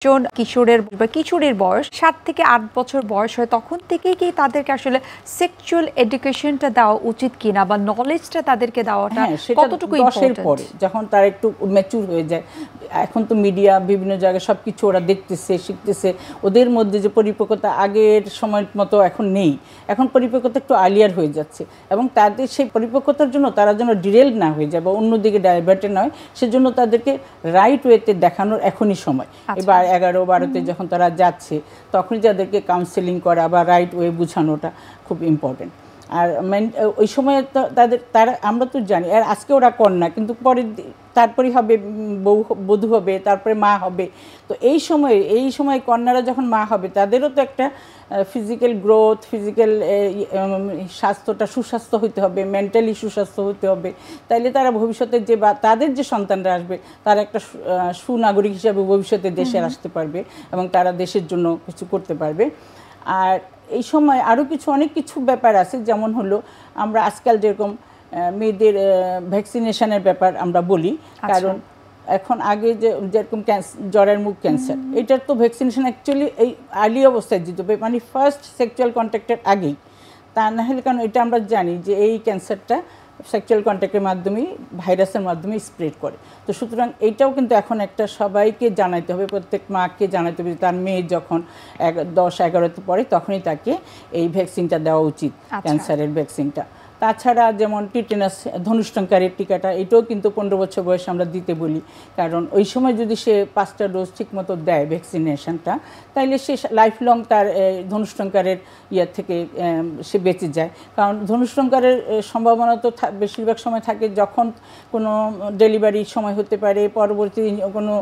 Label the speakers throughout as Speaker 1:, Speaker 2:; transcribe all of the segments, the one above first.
Speaker 1: জন কিশোরের বা কিশোরীর বয়স 7 থেকে 8 বছর বয়স হয় তখন থেকেই কি তাদেরকে আসলে সেক্সুয়াল এডুকেশনটা দেওয়া উচিত কিনা বা নলেজটা তাদেরকে দেওয়াটা কতটুকু
Speaker 2: ইম্পর্টেন্ট পরে যখন তারা একটু ম্যাচুর হয়ে যায়। এখন তো মিডিয়া বিভিন্ন জায়গায় সবকিছু ওরা দেখতেছে শিখতেছে, ওদের মধ্যে যে পরিপক্কতা আগের সময়ের মতো এখন নেই, এখন পরিপক্কতা একটু আর্লিয়ার হয়ে যাচ্ছে এবং তাদের সেই পরিপক্কতার জন্য তারা যেন ডিরেল না হয়ে যায় বা অন্যদিকে ডাইভার্টেড না হয়, সেজন্য তাদেরকে রাইট ওয়েতে দেখানোর এখনই সময়। এবার 11-12-তে যখন তারা যাচ্ছে তখনই তাদেরকে কাউন্সেলিং করা বা রাইট ওয়ে বোঝানোটা খুব ইম্পর্টেন্ট। আর ওই সময় তারা আমরা তো জানি আর আজকে ওরা কন্যা, কিন্তু পরে তারপরেই হবে বধূ হবে, তারপরে মা হবে। তো এই সময় কন্যারা যখন মা হবে তাদেরও তো একটা ফিজিক্যাল গ্রোথ, ফিজিক্যাল স্বাস্থ্যটা সুস্বাস্থ্য হতে হবে, মেন্টালি সুস্বাস্থ্য হতে হবে। তাইলে তারা ভবিষ্যতে যে বা তাদের যে সন্তানরা আসবে তারা একটা সুনাগরিক হিসাবে ভবিষ্যতে দেশে আসতে পারবে এবং তারা দেশের জন্য কিছু করতে পারবে। আর এই সময় আরও অনেক কিছু ব্যাপার আছে, যেমন হলো আমরা আজকাল যেরকম মেয়েদের ভ্যাকসিনেশনের ব্যাপার আমরা বলি, কারণ এখন আগে যেরকম জ্বরের মুখ ক্যান্সার, এটার তো ভ্যাকসিনেশন অ্যাকচুয়ালি এই আর্লি অবস্থায় দিতে হবে, মানে ফার্স্ট সেক্সুয়াল কন্ট্যাক্টের আগেই। তা না হলে, কারণ এটা আমরা জানি যে এই ক্যান্সারটা সেক্সুয়াল কন্ট্যাক্টের মাধ্যমেই ভাইরাসের মাধ্যমে স্প্রেড করে। তো সুতরাং এইটাও কিন্তু এখন একটা সবাইকে জানাইতে হবে, প্রত্যেক মাকে জানাইতে হবে তার মেয়ে যখন 10-11তে পড়ে তখনই তাকে এই ভ্যাকসিনটা দেওয়া উচিত, ক্যান্সারের ভ্যাকসিনটা। তাছাড়া যেমন টিটেনাস ধনুষ্টঙ্কারের টিকাটা, এটাও কিন্তু 15 বছর বয়সে আমরা দিতে বলি, কারণ ওই সময় যদি সে 5টা ডোজ ঠিক মতো দেয় ভ্যাকসিনেশনটা, তাইলে সে লাইফ লং তার ধনুষ্টঙ্কারের থেকে সে বেঁচে যায়। কারণ ধনুষ্টঙ্কারের সম্ভাবনা তো বেশিরভাগ সময় থাকে যখন কোনো ডেলিভারির সময় হতে পারে, পরবর্তী কোনো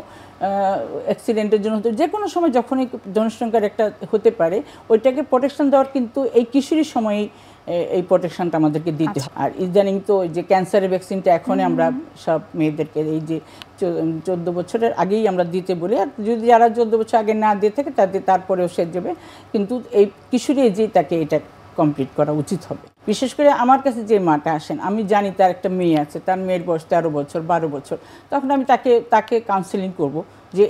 Speaker 2: অ্যাক্সিডেন্টের জন্য হতে, যে কোনো সময় যখনই ধনুষ্টঙ্কার একটা হতে পারে, ওইটাকে প্রোটেকশন দেওয়ার কিন্তু এই কিশোরীর সময়ই এই প্রোটেকশনটা আমাদেরকে দিতে হয়। আর ইদানিং তো যে ক্যান্সারের ভ্যাকসিনটা এখনই আমরা সব মেয়েদেরকে এই যে 14 বছরের আগেই আমরা দিতে বলি, আর যদি যারা 14 বছর আগে না দিয়ে থাকে তারপরেও সে যাবে, কিন্তু এই কিশোরী যে তাকে এটা কমপ্লিট করা উচিত হবে। বিশেষ করে আমার কাছে যে মাটা আসেন, আমি জানি তার একটা মেয়ে আছে, তার মেয়ের বয়স 13 বছর 12 বছর, তখন আমি তাকে কাউন্সেলিং করব যে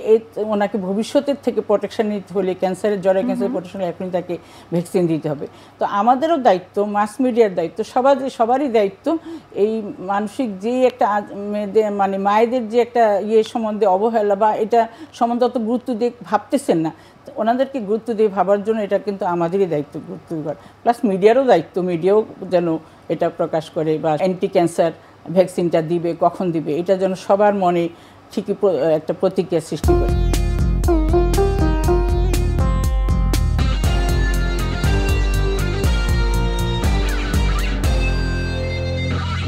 Speaker 2: ওনাকে ভবিষ্যতের থেকে প্রোটেকশন নিতে হলে জ্বরের ক্যান্সারের প্রোটেকশন এখনই তাকে ভ্যাকসিন দিতে হবে। তো আমাদেরও দায়িত্ব, মাস মিডিয়ার দায়িত্ব, সবারই দায়িত্ব এই মানসিক যে একটা মেয়েদের মানে মায়েদের যে একটা সম্বন্ধে অবহেলা বা এটা সম্বন্ধে অত গুরুত্ব দিয়ে ভাবতেছেন না, ওনাদেরকে গুরুত্ব দিয়ে ভাবার জন্য এটা কিন্তু আমাদেরই দায়িত্ব, গুরুত্ব দেওয়ার। প্লাস মিডিয়ারও দায়িত্ব, মিডিয়াও যেন এটা প্রকাশ করে বা অ্যান্টি ক্যান্সার ভ্যাকসিনটা দিবে, কখন দিবে, এটা যেন সবার মনে ঠিকই একটা প্রতিক্রিয়া সৃষ্টি করে।